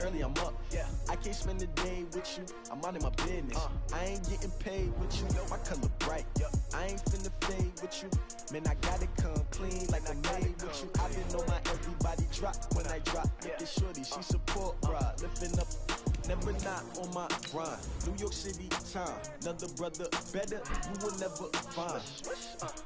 early, I'm up. I can't spend the day with you, I'm out of my business. I ain't getting paid with you, my color bright. I ain't finna fade with you, man, I gotta come clean like I made with you. I been on my everybody drop when I drop. Look at shorty, she support, bruh, lifting up. Never not on my grind. New York City time. Another brother better, you will never find.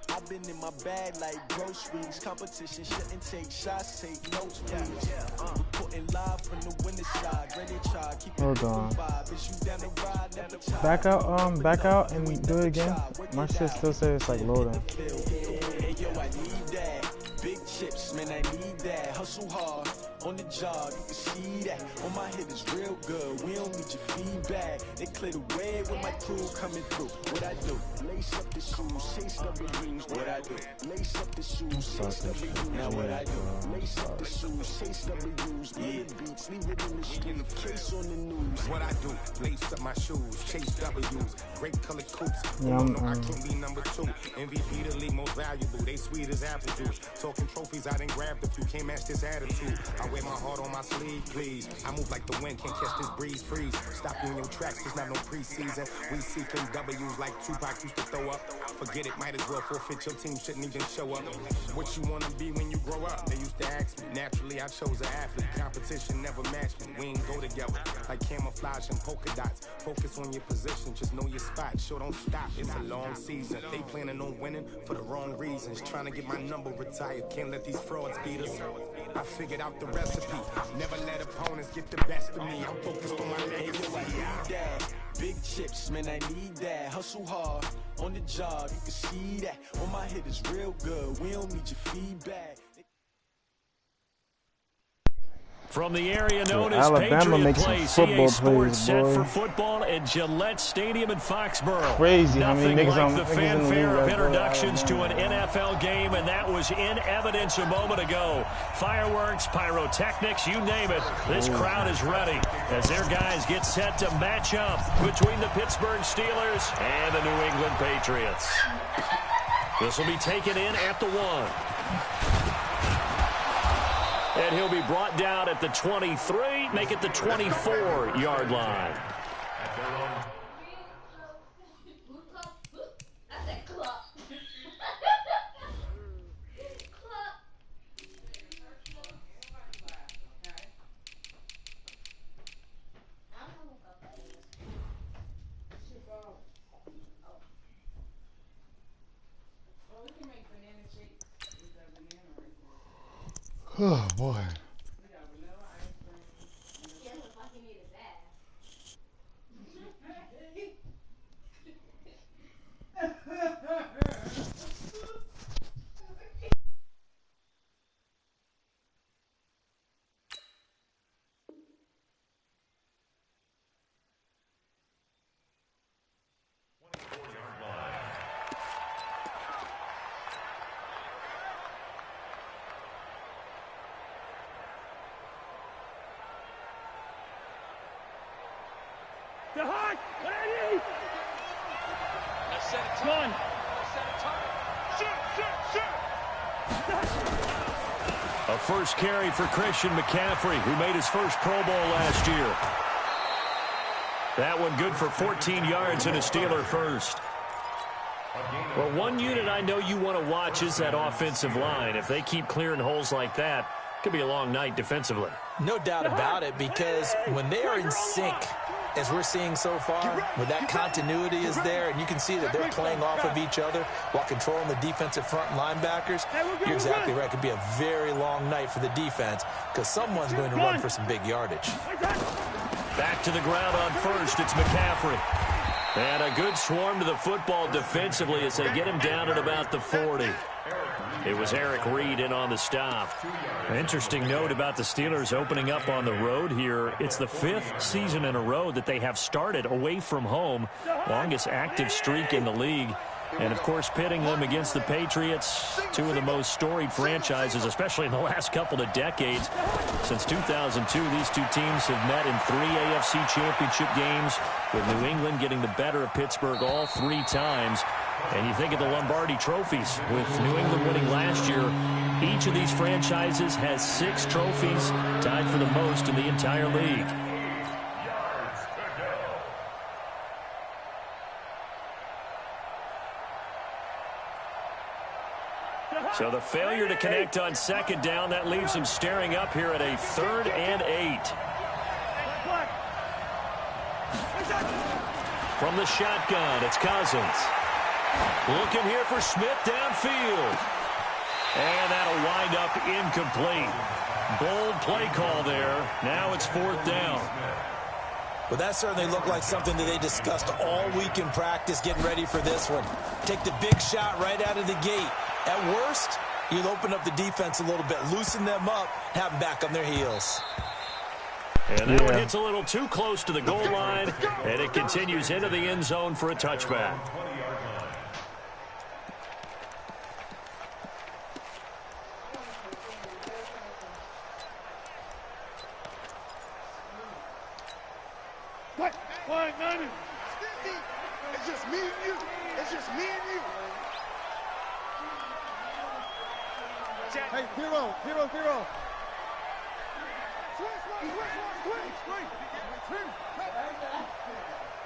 I've been in my bag like groceries. Competition shouldn't take shots, take notes, please. Reporting live from the winning side. Ready to try, keep it vibe. Is you down the ride, never try. Back out and do it again. My shit still says it's like loading. Hey yo, I need that. Big chips, man, I need that. Hustle hard on the job, you can see that. On my head is real good, we don't need your feedback. They clear the way with my crew coming through. What I do? Lace up the shoes, chase W's. What I do? Lace up the shoes, chase W's. Now what I do? Lace up the shoes, chase W's. Yeah, beats, leave it in the street, case on the news. What I do? Lace up my shoes, chase W's. Great colored coats. I can't be number 2. MVP the league most valuable. They sweet as apple juice. Talking trophies, I done grabbed a few. Can't match this attitude. I wear my heart on my sleeve, please. I move like the wind, can't catch this breeze, freeze. Stop you in your tracks, there's not no preseason. We seeking W's like Tupac used to throw up. Forget it, might as well forfeit, your team shouldn't even show up. What you wanna be when you grow up? They used to ask me. Naturally, I chose an athlete. Competition never matched me. We ain't go together like camouflage and polka dots. Focus on your position, just know your spot. Sure, don't stop, it's a long season. They planning on winning for the wrong reasons. Trying to get my number retired, can't let these frauds beat us. I figured out the recipe. Never let opponents get the best of me. I'm focused on my legacy. I need that. Big chips, man, I need that. Hustle hard on the job, you can see that. On my head is real good, we don't need your feedback. From the area known as Alabama Patriot makes Place, some football EA Sports set plays, for boy. football at Gillette Stadium in Foxborough. Crazy how many Nothing niggas like on the fanfare of introductions to an NFL game, and that was in evidence a moment ago. Fireworks, pyrotechnics, you name it. This crowd is ready as their guys get set to match up between the Pittsburgh Steelers and the New England Patriots. This will be taken in at the 1. And he'll be brought down at the 23, make it the 24-yard line. Oh, boy. A first carry for Christian McCaffrey, who made his first Pro Bowl last year. That one good for 14 yards and a Steeler first. Well, one unit I know you want to watch is that offensive line. If they keep clearing holes like that, it could be a long night defensively. No doubt about it, because when they are in sync, as we're seeing so far, when that continuity is there and you can see that they're playing off of each other while controlling the defensive front linebackers, you're exactly right. It could be a very long night for the defense because someone's going to run for some big yardage. Back to the ground on first, it's McCaffrey. And a good swarm to the football defensively as they get him down at about the 40. It was Eric Reed in on the stop. An interesting note about the Steelers opening up on the road here. It's the 5th season in a row that they have started away from home. Longest active streak in the league. And, of course, pitting them against the Patriots, two of the most storied franchises, especially in the last couple of decades. Since 2002, these two teams have met in 3 AFC championship games, with New England getting the better of Pittsburgh all 3 times. And you think of the Lombardi trophies, with New England winning last year. Each of these franchises has 6 trophies, tied for the most in the entire league. So the failure to connect on second down, that leaves him staring up here at a 3rd and 8. From the shotgun, it's Cousins. Looking here for Smith downfield. And that'll wind up incomplete. Bold play call there. Now it's 4th down. Well, that certainly looked like something that they discussed all week in practice getting ready for this one. Take the big shot right out of the gate. At worst, you'll open up the defense a little bit, loosen them up, have them back on their heels. And that one hits a little too close to the goal line, and it continues into the end zone for a touchback. It's just me and you. It's just me and you. Hey, 0, 0, 0.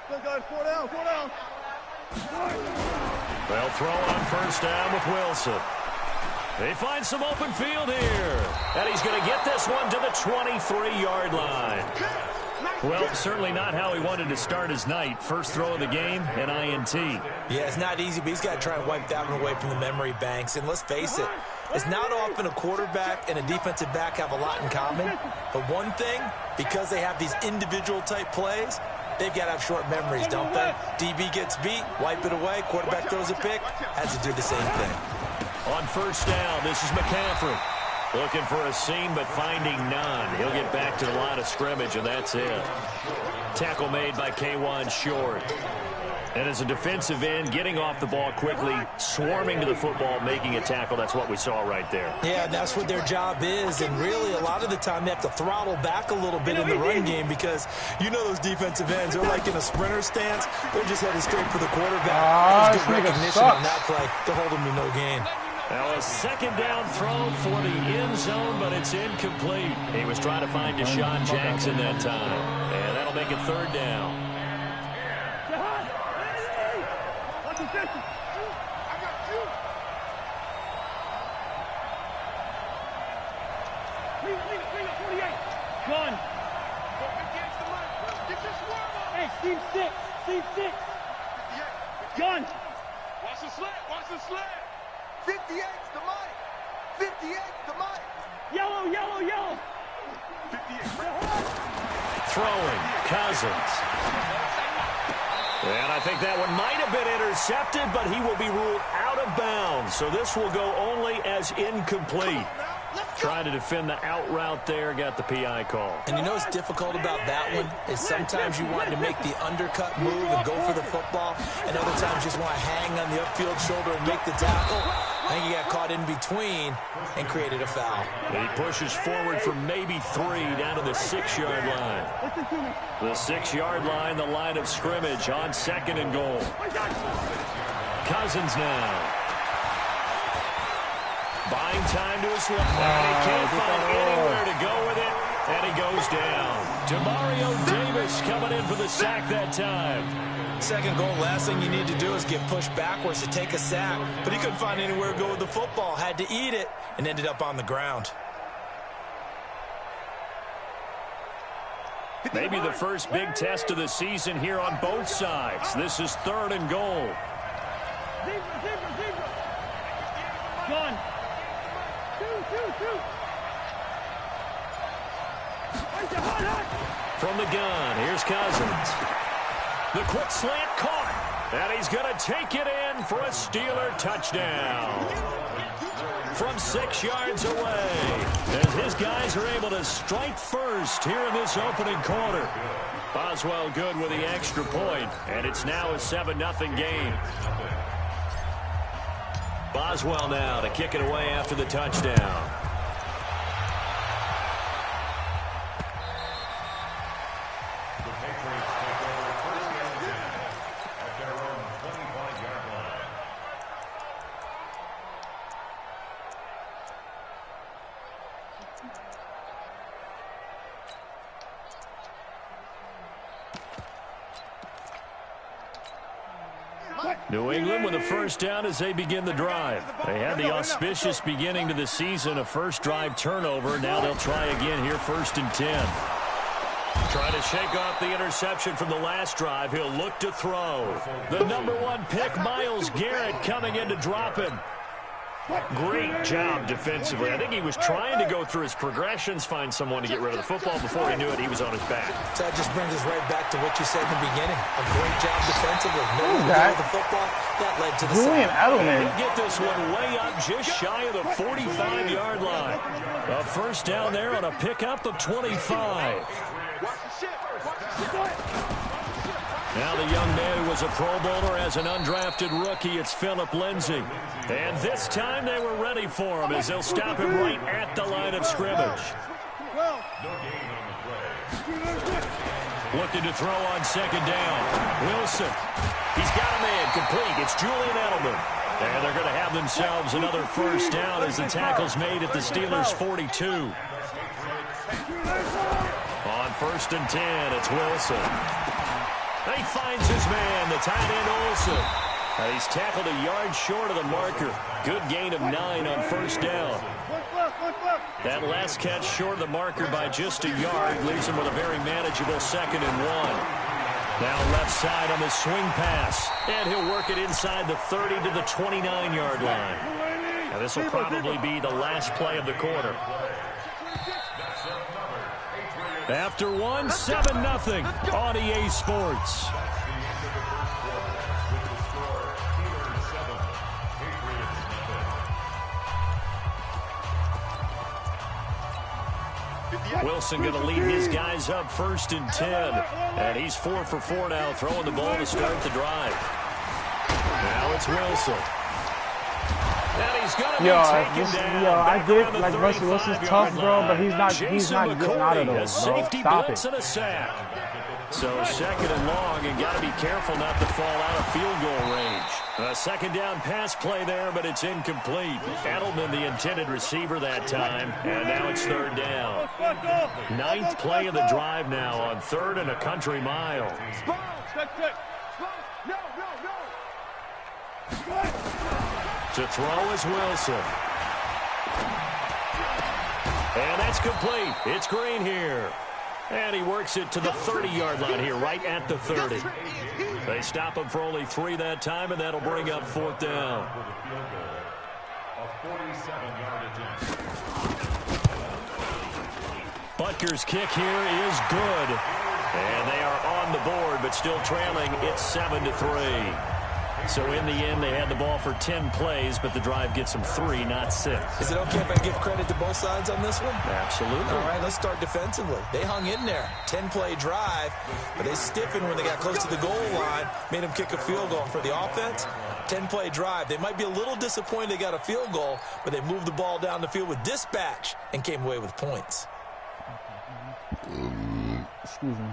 Good guys, 4 down, 4 down. They'll throw on 1st down with Wilson. They find some open field here. And he's going to get this one to the 23-yard line. Well, certainly not how he wanted to start his night. First throw of the game, an INT. Yeah, it's not easy, but he's got to try and wipe that one away from the memory banks. And let's face it, it's not often a quarterback and a defensive back have a lot in common. But one thing, because they have these individual type plays, they've got to have short memories, don't they? DB gets beat, wipe it away, quarterback throws a pick, has to do the same thing. On 1st down, this is McCaffrey. Looking for a seam, but finding none. He'll get back to the line of scrimmage, and that's it. Tackle made by K1 Short. And as a defensive end, getting off the ball quickly, swarming to the football, making a tackle. That's what we saw right there. Yeah, that's what their job is. And really, a lot of the time, they have to throttle back a little bit in the run game because you know those defensive ends are like in a sprinter stance. They're just headed straight for the quarterback. There's good recognition on that play. They're holding me no gain. Now a 2nd down throw for the end zone, but it's incomplete. He was trying to find Deshaun Jackson that time. And that'll make it 3rd down. Gun. Hey, team 6. Team 6. Gun. Watch the slant. Watch the slant. 58's the mic. 58's the mic. Yellow, yellow, yellow. 58. Throwing, Cousins. And I think that one might have been intercepted, but he will be ruled out of bounds. So this will go only as incomplete. Trying to defend the out route there, got the PI call. And you know what's difficult about that one is sometimes you want to make the undercut move and go for the football, and other times you just want to hang on the upfield shoulder and make the tackle. I think he got caught in between and created a foul. And he pushes forward for maybe 3 down to the 6-yard line. The 6-yard line, the line of scrimmage on 2nd and goal. Cousins now. Buying time to his left. And he can't find anywhere to go with it. And he goes down. Demario Davis coming in for the sack that time. 2nd goal, last thing you need to do is get pushed backwards to take a sack. But he couldn't find anywhere to go with the football. Had to eat it and ended up on the ground. Maybe the first big test of the season here on both sides. This is 3rd and goal. Gun. From the gun, here's Cousins. The quick slant caught. And he's going to take it in for a Steeler touchdown. From 6 yards away. As his guys are able to strike first here in this opening quarter. Boswell good with the extra point. And it's now a 7-0 game. Boswell now to kick it away after the touchdown. New England with a first down as they begin the drive. They had the auspicious beginning to the season, a first drive turnover. Now they'll try again here, 1st and 10. Trying to shake off the interception from the last drive. He'll look to throw. The #1 pick, Myles Garrett, coming in to drop him. Great job defensively. I think he was trying to go through his progressions, find someone to get rid of the football. Before he knew it, he was on his back. So that just brings us right back to what you said in the beginning. A great job defensively. No one with the football. That led to the Julian Edelman. He'll get this one way up just shy of the 45-yard line. A first down there on a pickup of 25. Now the young man who was a Pro Bowler as an undrafted rookie, it's Phillip Lindsay. And this time they were ready for him as they'll stop him right at the line of scrimmage. Looking to throw on 2nd down. Wilson. He's got a man complete. It's Julian Edelman. And they're going to have themselves another first down as the tackle's made at the Steelers' 42. On 1st and 10, it's Wilson. He finds his man, the tight end Olsen. And he's tackled a yard short of the marker. Good gain of 9 on 1st down. That last catch short of the marker by just a yard leaves him with a very manageable 2nd and 1. Now left side on the swing pass. And he'll work it inside the 30 to the 29-yard line. Now this will probably be the last play of the quarter. After one, 7-0 on EA Sports. Wilson going to lead his guys up 1st and 10. And he's 4 for 4 now, throwing the ball to start the drive. Now it's Wilson. And he's going to be taken down. I get like Russell Wilson's tough, bro, but he's not getting out of those, bro. Safety blitz and a sack. So 2nd and long, and got to be careful not to fall out of field goal range. A 2nd down pass play there, but it's incomplete. Edelman, the intended receiver that time, and now it's 3rd down. 9th play of the drive now on 3rd and a country mile. To throw is Wilson. And that's complete. It's Green here. And he works it to the 30-yard line here, right at the 30. They stop him for only 3 that time, and that'll bring up 4th down. Butker's kick here is good. And they are on the board, but still trailing. It's 7-3. So in the end, they had the ball for 10 plays, but the drive gets them 3, not 6. Is it okay if I give credit to both sides on this one? Absolutely. All right, let's start defensively. They hung in there. 10-play drive, but they stiffened when they got close to the goal line, made them kick a field goal. For the offense, 10-play drive. They might be a little disappointed they got a field goal, but they moved the ball down the field with dispatch and came away with points. Excuse me.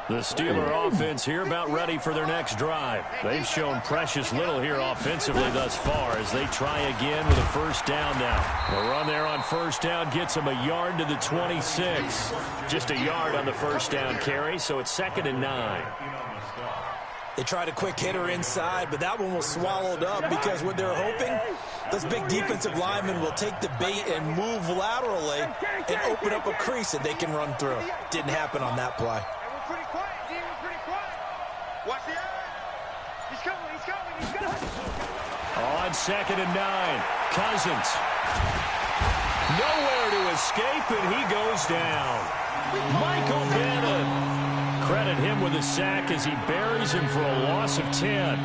The Steeler offense here about ready for their next drive. They've shown precious little here offensively thus far as they try again with a first down now. The run there on first down gets them a yard to the 26. Just a yard on the first down carry, so it's 2nd and 9. They tried a quick hitter inside, but that one was swallowed up because what they're hoping, those big defensive linemen will take the bait and move laterally and open up a crease that they can run through. Didn't happen on that play. Pretty quiet, D. We're pretty quiet. Watch the eye. He's coming, he's coming, he's coming. On 2nd and 9, Cousins. Nowhere to escape, and he goes down. Michael Bannon. Credit him with a sack as he buries him for a loss of 10.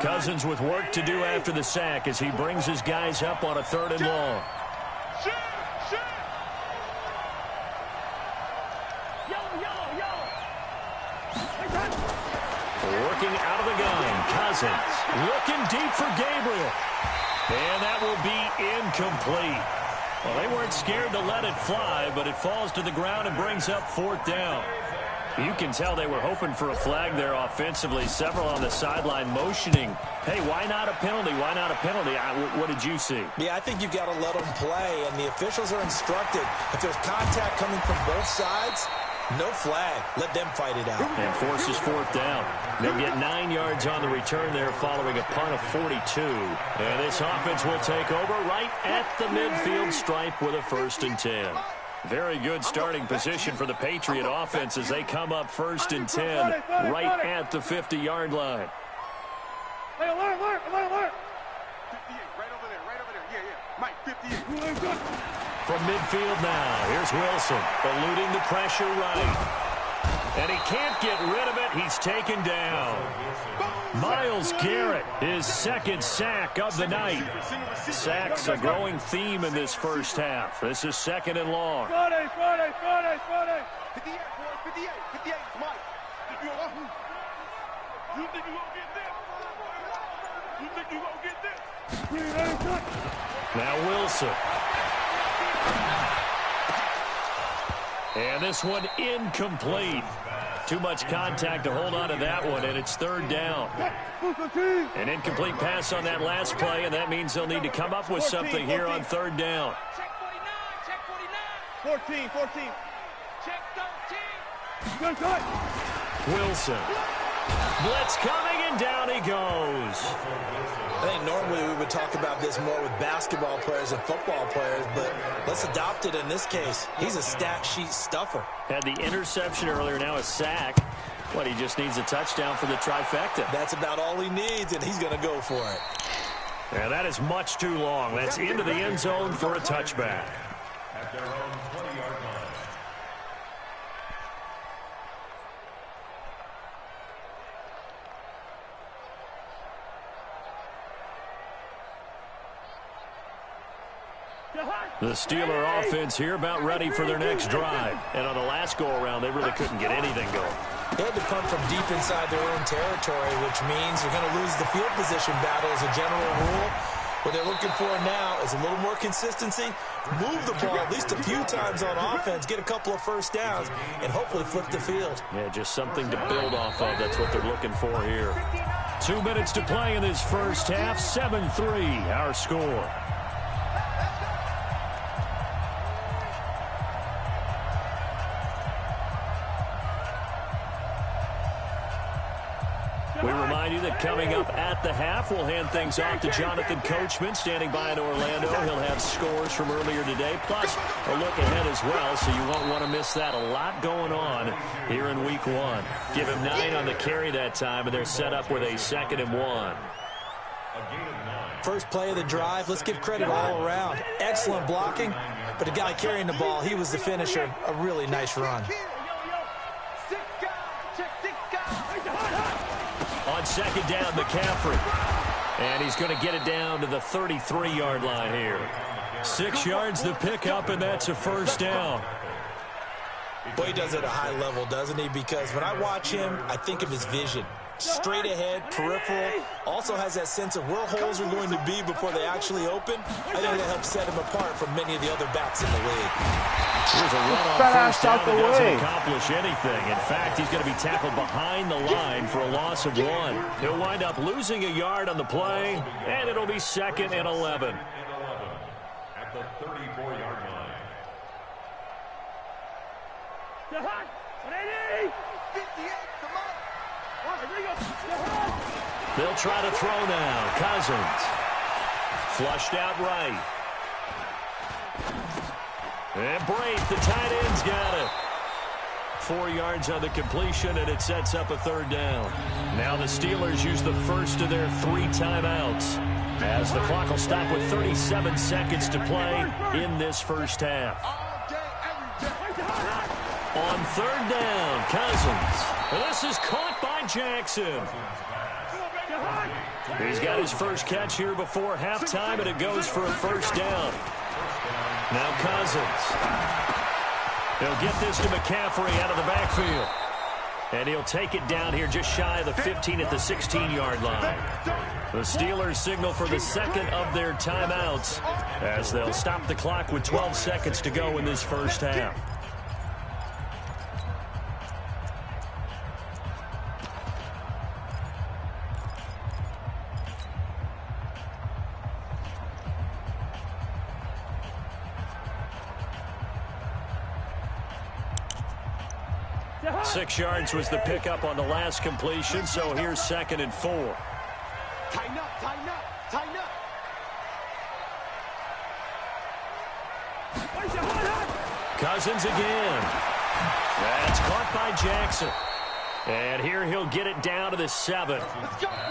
Cousins with work to do after the sack as he brings his guys up on a 3rd and long. Working out of the gun, Cousins. Looking deep for Gabriel. And that will be incomplete. Well, they weren't scared to let it fly, but it falls to the ground and brings up 4th down. You can tell they were hoping for a flag there offensively. Several on the sideline motioning, hey, why not a penalty? Why not a penalty? What did you see? Yeah, I think you've got to let them play, and the officials are instructed. If there's contact coming from both sides, no flag. Let them fight it out. And forces 4th down. They'll get 9 yards on the return there following a punt of 42. And this offense will take over right at the midfield stripe with a 1st and 10. Very good starting position for the Patriot offense as they come up 1st and 10 right at the 50-yard line. Hey, alert. 58, right over there. Yeah. Mike, 58. From midfield now, here's Wilson, eluding the pressure right. And he can't get rid of it. He's taken down. Myles Garrett, his 2nd sack of the night. Sacks a growing theme in this first half. This is 2nd and long. Friday. 58, boy, 58, Mike. You think you gonna get this? Now Wilson. And this one incomplete. Too much contact to hold on to that one, and it's 3rd down. An incomplete pass on that last play, and that means they'll need to come up with something here on 3rd down. Check 49. 14. Check 13. Wilson. Blitz coming, and down he goes. I think normally we would talk about this more with basketball players and football players, but let's adopt it in this case. He's a stat sheet stuffer. Had the interception earlier, now a sack. What, he just needs a touchdown for the trifecta. That's about all he needs, and he's going to go for it. And that is much too long. That's into the end zone for a touchback. At their own 20-yard line. The Steeler offense here about ready for their next drive. And on the last go-around, they really couldn't get anything going. They had to punt from deep inside their own territory, which means you're going to lose the field position battle as a general rule. What they're looking for now is a little more consistency, move the ball at least a few times on offense, get a couple of 1st downs, and hopefully flip the field. Yeah, just something to build off of. That's what they're looking for here. 2 minutes to play in this first half. 7-3, our score. We remind you that coming up at the half, we'll hand things off to Jonathan Coachman, standing by in Orlando. He'll have scores from earlier today, plus a look ahead as well, so you won't want to miss that. A lot going on here in Week 1. Give him 9 on the carry that time, and they're set up with a 2nd and 1. First play of the drive, let's give credit all around. Excellent blocking, but the guy carrying the ball, he was the finisher. A really nice run. On 2nd down, McCaffrey. And he's going to get it down to the 33-yard line here. 6 yards the pickup, and that's a 1st down. Boy, he does it at a high level, doesn't he? Because when I watch him, I think of his vision. Straight ahead, peripheral, also has that sense of where holes are going to be before they actually open. I think that helps set him apart from many of the other backs in the league. Here's a run on 1st down that doesn't accomplish anything. In fact, he's going to be tackled behind the line for a loss of 1. He'll wind up losing a yard on the play, and it'll be 2nd and 11. At the 34-yard line. They'll try to throw now. Cousins. Flushed out right. And Braith, the tight end's got it. 4 yards on the completion, and it sets up a 3rd down. Now the Steelers use the first of their 3 timeouts, as the clock will stop with 37 seconds to play in this first half. On 3rd down, Cousins. This is caught by Jackson. He's got his first catch here before halftime, and it goes for a 1st down. Now Cousins. He'll get this to McCaffrey out of the backfield. And he'll take it down here just shy of the 15 at the 16-yard line. The Steelers signal for the second of their timeouts as they'll stop the clock with 12 seconds to go in this first half. Six yards was the pickup on the last completion, so here's 2nd and 4. Tighten up, tighten up, tighten up. Cousins again. That's caught by Jackson. And here he'll get it down to the 7.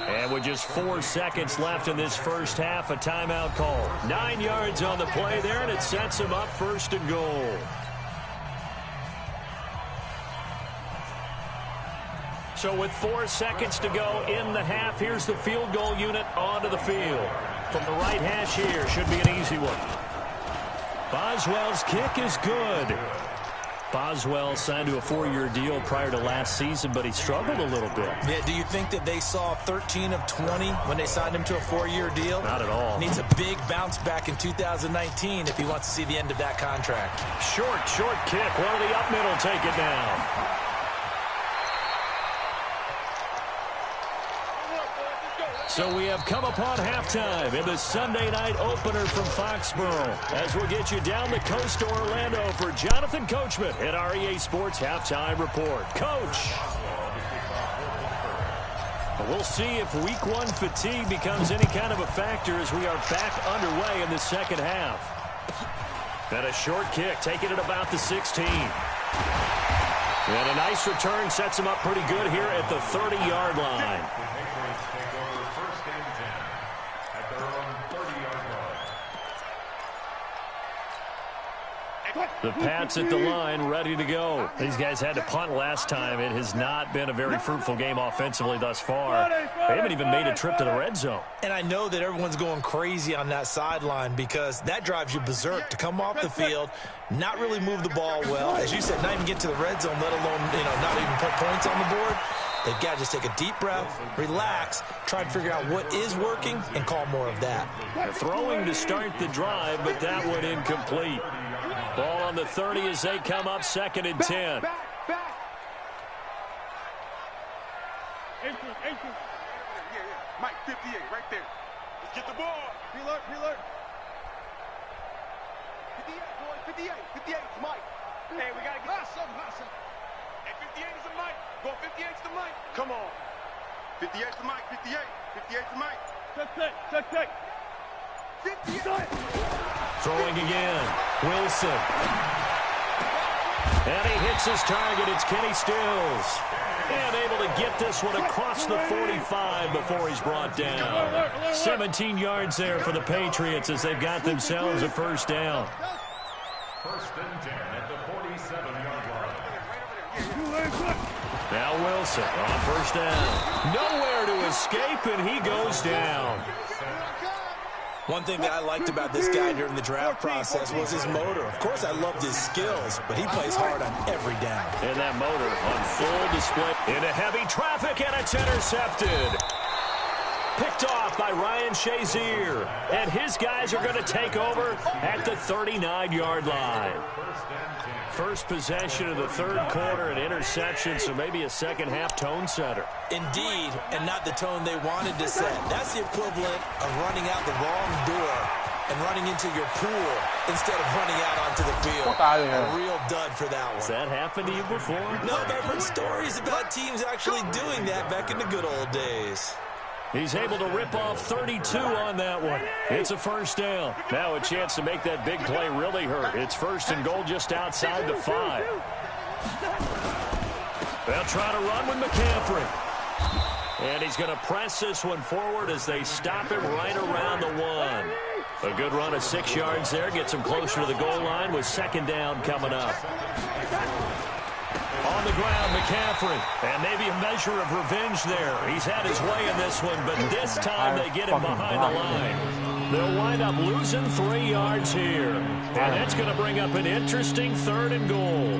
And with just 4 seconds left in this first half, a timeout call. 9 yards on the play there, and it sets him up 1st and goal. So with 4 seconds to go in the half, here's the field goal unit onto the field. From the right hash here, should be an easy one. Boswell's kick is good. Boswell signed to a 4-year deal prior to last season, but he struggled a little bit. Yeah, do you think that they saw 13 of 20 when they signed him to a 4-year deal? Not at all. Needs a big bounce back in 2019 if he wants to see the end of that contract. Short kick. One of the up middle take it down. So we have come upon halftime in the Sunday night opener from Foxborough as we'll get you down the coast to Orlando for Jonathan Coachman at our EA Sports Halftime Report. Coach! We'll see if Week 1 fatigue becomes any kind of a factor as we are back underway in the second half. And a short kick, taking it about the 16. And a nice return sets him up pretty good here at the 30-yard line. The Pats at the line, ready to go. These guys had to punt last time. It has not been a very fruitful game offensively thus far. They haven't even made a trip to the red zone. And I know that everyone's going crazy on that sideline because that drives you berserk to come off the field, not really move the ball well. As you said, not even get to the red zone, let alone, not even put points on the board. They've got to just take a deep breath, relax, try and figure out what is working, and call more of that. They're throwing to start the drive, but that one incomplete. Ball on the 30 as they come up 2nd and 10. Back. Entry. Yeah. Mike, 58, right there. Let's get the ball. Preload. 58, boy, 58. 58 is Mike. Hey, we got to get hustle. Hey, 58 is the Mike. Go 58 is the Mike. Come on. 58 is the Mike. 58 is the Mike. Check. 58. Throwing again. Wilson. And he hits his target. It's Kenny Stills. And able to get this one across the 45 before he's brought down. 17 yards there for the Patriots as they've got themselves a first down. 1st and 10 at the 47-yard line. Now Wilson on first down. Nowhere to escape, and he goes down. One thing that I liked about this guy during the draft process was his motor. Of course, I loved his skills, but he plays hard on every down. And that motor on full display. Into heavy traffic, and it's intercepted. Picked off by Ryan Shazier. And his guys are going to take over at the 39-yard line. First possession of the third quarter, an interception, so maybe a second-half tone setter. Indeed, and not the tone they wanted to set. That's the equivalent of running out the wrong door and running into your pool instead of running out onto the field. A real dud for that one. Has that happened to you before? No, but I've heard stories about teams actually doing that back in the good old days. He's able to rip off 32 on that one. It's a first down. Now a chance to make that big play really hurt. It's 1st and goal just outside the 5. They'll try to run with McCaffrey. And he's going to press this one forward as they stop him right around the 1. A good run of 6 yards there. Gets him closer to the goal line with 2nd down coming up. On the ground, McCaffrey. And maybe a measure of revenge there. He's had his way in this one, but this time they get him behind the line. They'll wind up losing 3 yards here. And that's going to bring up an interesting 3rd and goal.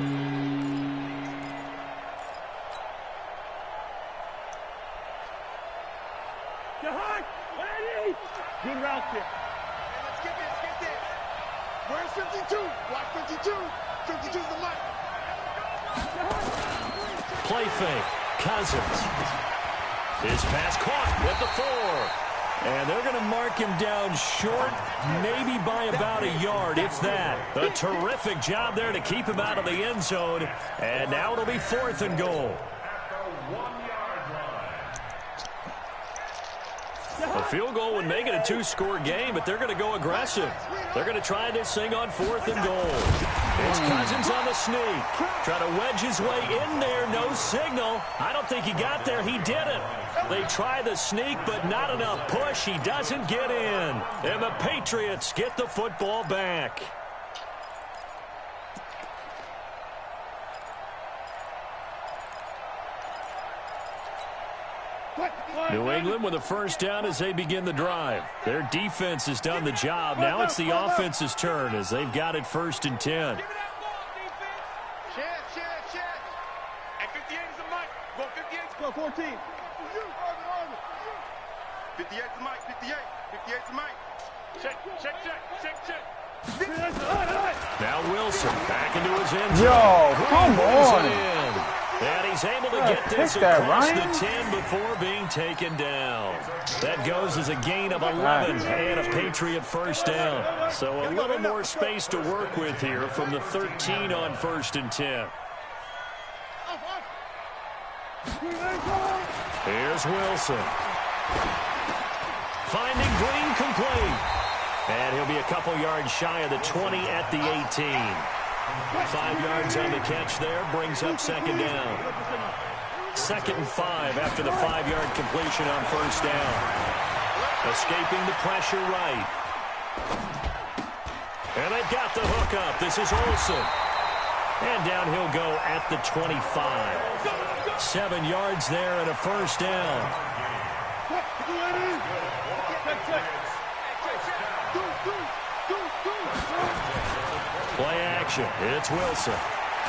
Watch 52. 52's the mic. Play fake. Cousins. His pass caught at the 4. And they're going to mark him down short, maybe by about a yard, if that. A terrific job there to keep him out of the end zone. And now it'll be 4th and goal. A field goal would make it a 2-score game, but they're going to go aggressive. They're going to try this thing on 4th and goal. It's Cousins on the sneak. Trying to wedge his way in there. No signal. I don't think he got there. He didn't. They try the sneak, but not enough push. He doesn't get in. And the Patriots get the football back. New England with a first down as they begin the drive. Their defense has done the job. Now it's the offense's turn as they've got it 1st and 10. Check. And 58 is the mic. Go 58. Go 14. 58 the mic. 58. 58 the mic. Check. Now Wilson back into his end zone. Yo, come on. And he's able to get this across the 10 before being taken down. That goes as a gain of 11 and a Patriot first down. So a little more space to work with here from the 13 on 1st and 10. Here's Wilson. Finding Green complete. And he'll be a couple yards shy of the 20 at the 18. 5 yards on the catch there, brings up 2nd down. 2nd and 5 after the 5-yard completion on 1st down. Escaping the pressure right. And they've got the hook up. This is Olsen. And down he'll go at the 25. 7 yards there and a first down. Play action. It's Wilson.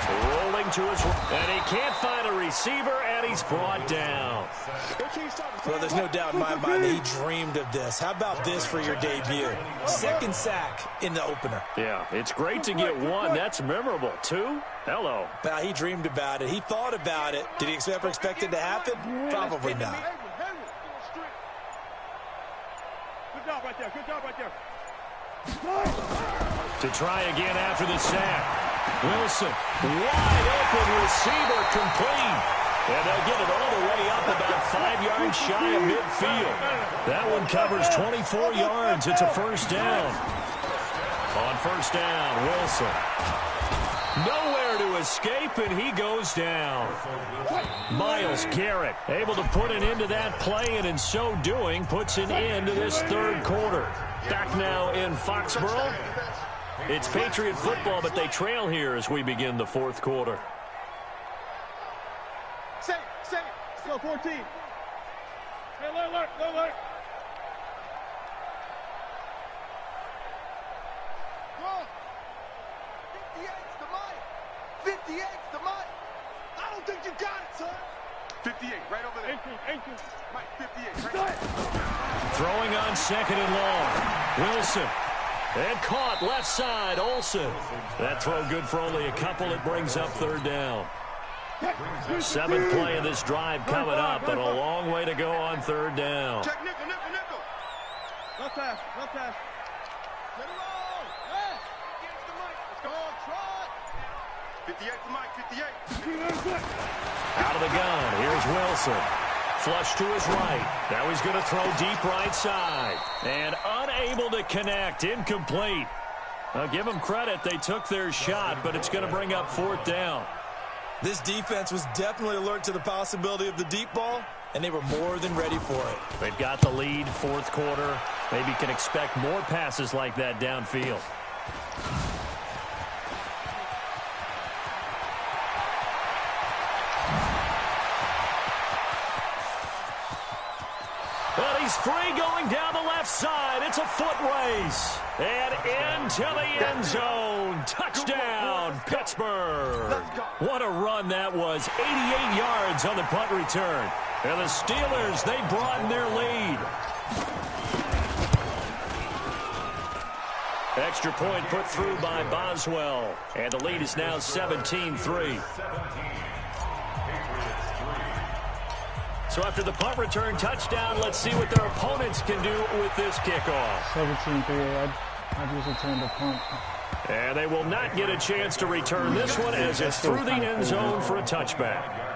Rolling to his right. And he can't find a receiver, and he's brought down. Well, there's no doubt in my mind that he dreamed of this. How about this for your debut? 2nd sack in the opener. Yeah, it's great to get 1. That's memorable. 2? Hello. Now, he dreamed about it. He thought about it. Did he ever expect it to happen? Probably not. Good job right there. Good job right there. To try again after the sack. Wilson, wide open receiver complete. And they'll get it all the way up about 5 yards shy of midfield. That one covers 24 yards. It's a first down. On first down, Wilson. Nowhere to escape, and he goes down. Myles Garrett able to put an end to that play, and in so doing, puts an end to this 3rd quarter. Back now in Foxborough. It's Patriot football, but they trail here as we begin the 4th quarter. Say, let's go 14. Hey, alert. 58's the mic. 58's the mic. I don't think you got it, son. 58, right over there. 18. Mike, 58, right there. Throwing on 2nd and long. Wilson. And caught left side, Olsen. That throw good for only a couple. It brings up 3rd down. 7th play of this drive coming up, but a long way to go on 3rd down. Check nickel. Left pass. Let it roll. Hey, against the mic. Let's go on, trot. 58 the mic, 58. Out of the gun, here's Wilson. Flush to his right. Now he's going to throw deep right side. And unable to connect. Incomplete. I'll give them credit. They took their shot, but it's going to bring up 4th down. This defense was definitely alert to the possibility of the deep ball, and they were more than ready for it. They've got the lead, 4th quarter. Maybe can expect more passes like that downfield. But he's free going down the left side. It's a foot race. And into the end zone. Touchdown, Pittsburgh. What a run that was. 88 yards on the punt return. And the Steelers, they broaden their lead. Extra point put through by Boswell. And the lead is now 17-3. So after the punt return touchdown, let's see what their opponents can do with this kickoff. 17-3. I'd use return the punt. And they will not get a chance to return this one as it's through the end zone for a touchback.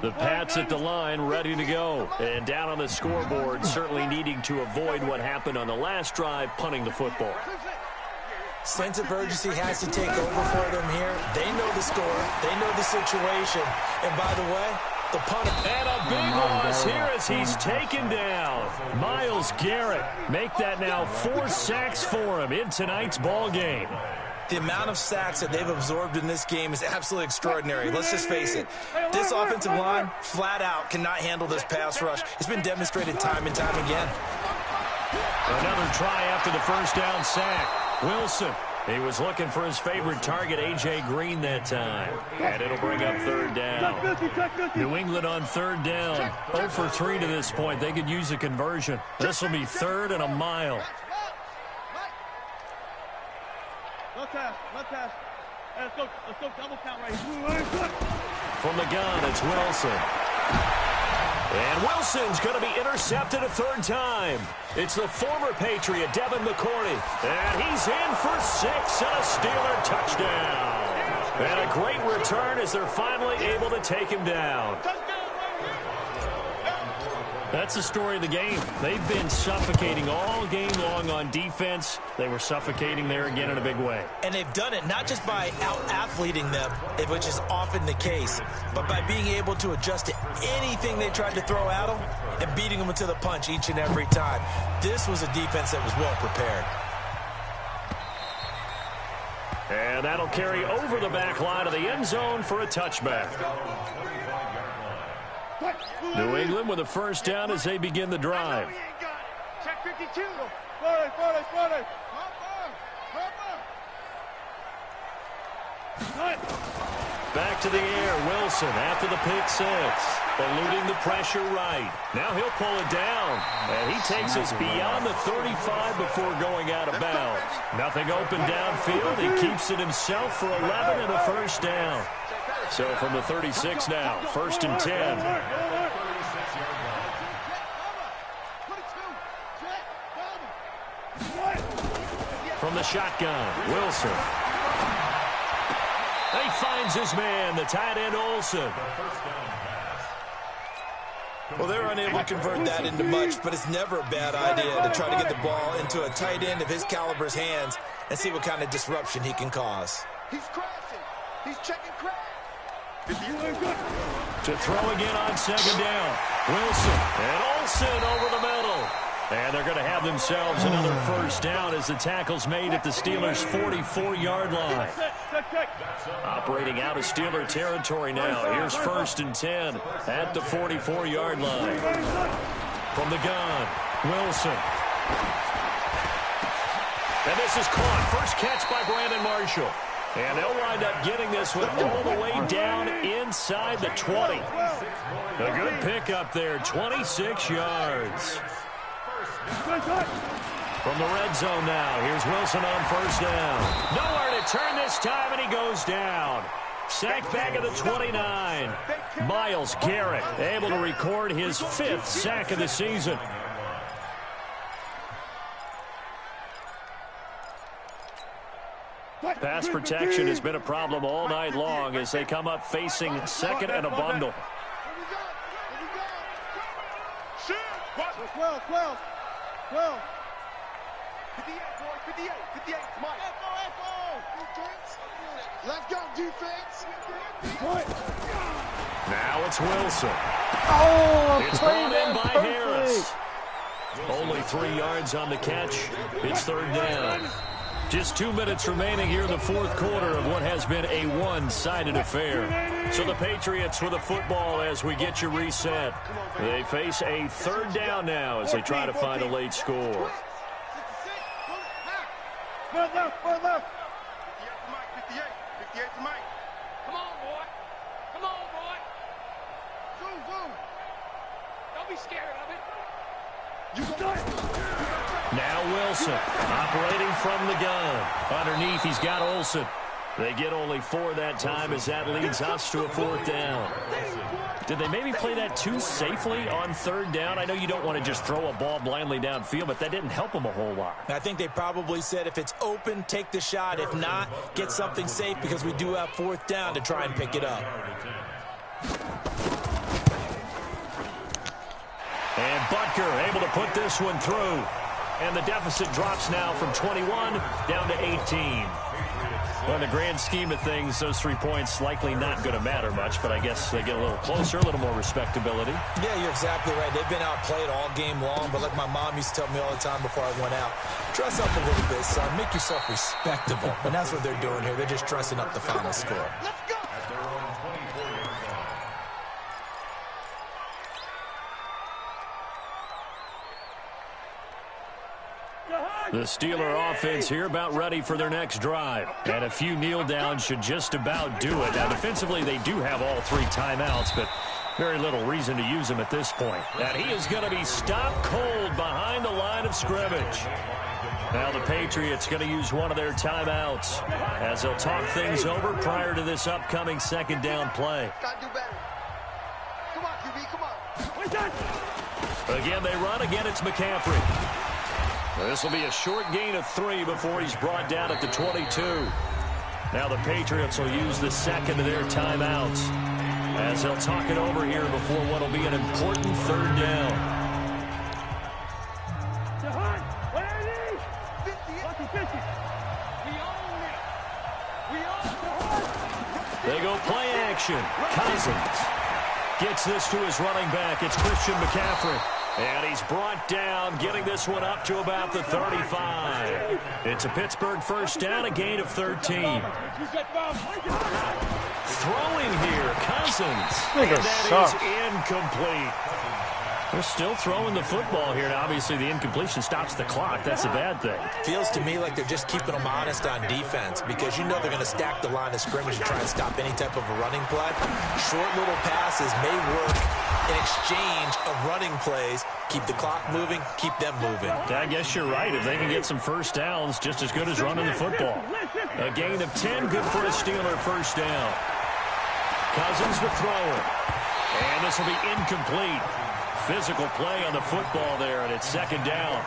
The Pats at the line, ready to go. And down on the scoreboard, certainly needing to avoid what happened on the last drive, punting the football. Sense of urgency has to take over for them here. They know the score. They know the situation. And by the way, the punt. And a big loss here as he's taken down. Myles Garrett make that now 4 sacks for him in tonight's ball game. The amount of sacks that they've absorbed in this game is absolutely extraordinary. Let's just face it. This offensive line, flat out, cannot handle this pass rush. It's been demonstrated time and time again. Another try after the first down sack. Wilson, he was looking for his favorite target, A.J. Green, that time. And it'll bring up third down. New England on third down. 0 for 3 to this point. They could use a conversion. This will be 3rd and a mile. Let's go double count right here. From the gun, it's Wilson. And Wilson's going to be intercepted a 3rd time. It's the former Patriot, Devin McCourty. And he's in for 6 and a Steeler touchdown. And a great return as they're finally able to take him down. That's the story of the game. They've been suffocating all game long on defense. They were suffocating there again in a big way. And they've done it not just by out-athleting them, which is often the case, but by being able to adjust to anything they tried to throw at them and beating them to the punch each and every time. This was a defense that was well prepared. And that'll carry over the back line of the end zone for a touchback. New England with a first down as they begin the drive. Check 52. Back to the air, Wilson after the pick 6. Eluding the pressure right. Now he'll pull it down. And he takes us beyond the 35 before going out of bounds. Nothing open downfield. He keeps it himself for 11 and a first down. So from the 36 now, 1st and 10. From the shotgun, Wilson. He finds his man, the tight end Olsen. Well, they're unable to convert that into much, but it's never a bad idea to try to get the ball into a tight end of his caliber's hands and see what kind of disruption he can cause. He's crashing. He's checking crash. To throw again on 2nd down. Wilson and Olsen over the middle. And they're going to have themselves another first down as the tackle's made at the Steelers' 44-yard line. Operating out of Steeler territory now. Here's 1st and 10 at the 44-yard line. From the gun, Wilson. And this is caught. First catch by Brandon Marshall. And they'll wind up getting this one all the way down inside the 20. A good pickup there, 26 yards. From the red zone now, here's Wilson on first down. Nowhere to turn this time, and he goes down. Sacked back at the 29. Myles Garrett able to record his 5th sack of the season. Pass protection has been a problem all night long as they come up facing 2nd and a bundle. 12. 58, boy, 58, Mike. Let's go, defense. Now it's Wilson. Oh, It's brought in by Harris. Only 3 yards on the catch. It's 3rd down. Just 2 minutes remaining here in the 4th quarter of what has been a one-sided affair. So the Patriots with the football as we get you reset. They face a 3rd down now as they try to find a late score. Further, further. 58 to Mike, 58. 58 to Mike. Come on, boy. Come on, boy. Zoom, zoom. Don't be scared of it. You got it. Now Wilson operating from the gun. Underneath, he's got Olsen. They get only 4 that time as that leads us to a 4th down. Did they maybe play that too safely on 3rd down? I know you don't want to just throw a ball blindly downfield, but that didn't help them a whole lot. I think they probably said if it's open, take the shot. If not, get something safe because we do have 4th down to try and pick it up. And Butker able to put this one through. And the deficit drops now from 21 down to 18. Well, in the grand scheme of things, those 3 points likely not going to matter much, but I guess they get a little closer, a little more respectability. Yeah, you're exactly right. They've been outplayed all game long, but like my mom used to tell me all the time before I went out, dress up a little bit, son. Make yourself respectable. And that's what they're doing here. They're just dressing up the final score. Let's go. The Steeler offense here about ready for their next drive. And a few kneel downs should just about do it. Now, defensively, they do have all 3 timeouts, but very little reason to use them at this point. And he is going to be stopped cold behind the line of scrimmage. Now the Patriots going to use one of their timeouts as they'll talk things over prior to this upcoming 2nd down play. Gotta do better. Come on, QB, come on. Again, they run. Again, it's McCaffrey. This will be a short gain of 3 before he's brought down at the 22. Now the Patriots will use the 2nd of their timeouts as they'll talk it over here before what will be an important 3rd down. They go play action. Cousins gets this to his running back. It's Christian McCaffrey. And he's brought down, getting this one up to about the 35. It's a Pittsburgh 1st down, a gain of 13. Throwing here, Cousins. And that is incomplete. They're still throwing the football here. Now, obviously, the incompletion stops the clock. That's a bad thing. Feels to me like they're just keeping them honest on defense because you know they're going to stack the line of scrimmage and try and stop any type of a running play. Short little passes may work in exchange of running plays. Keep the clock moving, keep them moving. I guess you're right. If they can get some 1st downs, just as good as running the football. A gain of 10, good for a Steeler 1st down. Cousins the thrower. And this will be incomplete. Physical play on the football there, and it's 2nd down.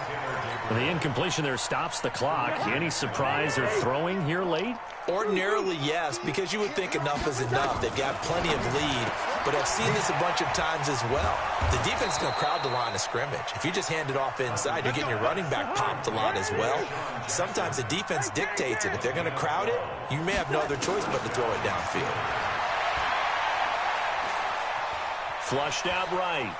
The incompletion there stops the clock. Any surprise they're throwing here late? Ordinarily, yes, because you would think enough is enough. They've got plenty of lead, but I've seen this a bunch of times as well. The defense is going to crowd the line of scrimmage. If you just hand it off inside, you're getting your running back popped a lot as well. Sometimes the defense dictates it. If they're going to crowd it, you may have no other choice but to throw it downfield. Flushed out right.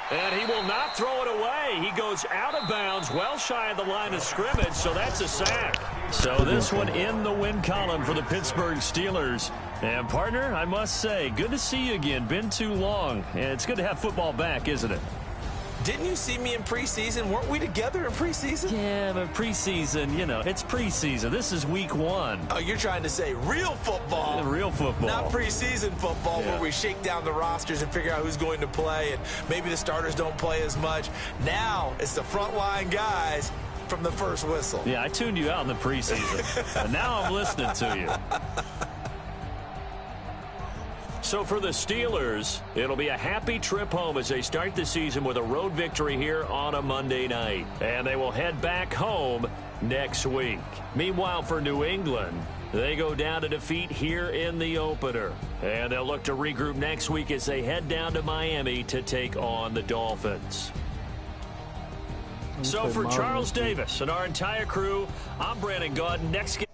And he will not throw it away. He goes out of bounds, well shy of the line of scrimmage, so that's a sack. So this one in the win column for the Pittsburgh Steelers. And, partner, I must say, good to see you again. Been too long. And it's good to have football back, isn't it? Didn't you see me in preseason? Weren't we together in preseason? Yeah, but preseason, you know, it's preseason. This is week 1. Oh, you're trying to say real football. Real football. Not preseason football yeah. where we shake down the rosters and figure out who's going to play and maybe the starters don't play as much. Now it's the frontline guys from the first whistle. Yeah, I tuned you out in the preseason. And now I'm listening to you. So for the Steelers, it'll be a happy trip home as they start the season with a road victory here on a Monday night. And they will head back home next week. Meanwhile, for New England, they go down to defeat here in the opener. And they'll look to regroup next week as they head down to Miami to take on the Dolphins. So for Charles Davis and our entire crew, I'm Brandon Gaudin. Next game.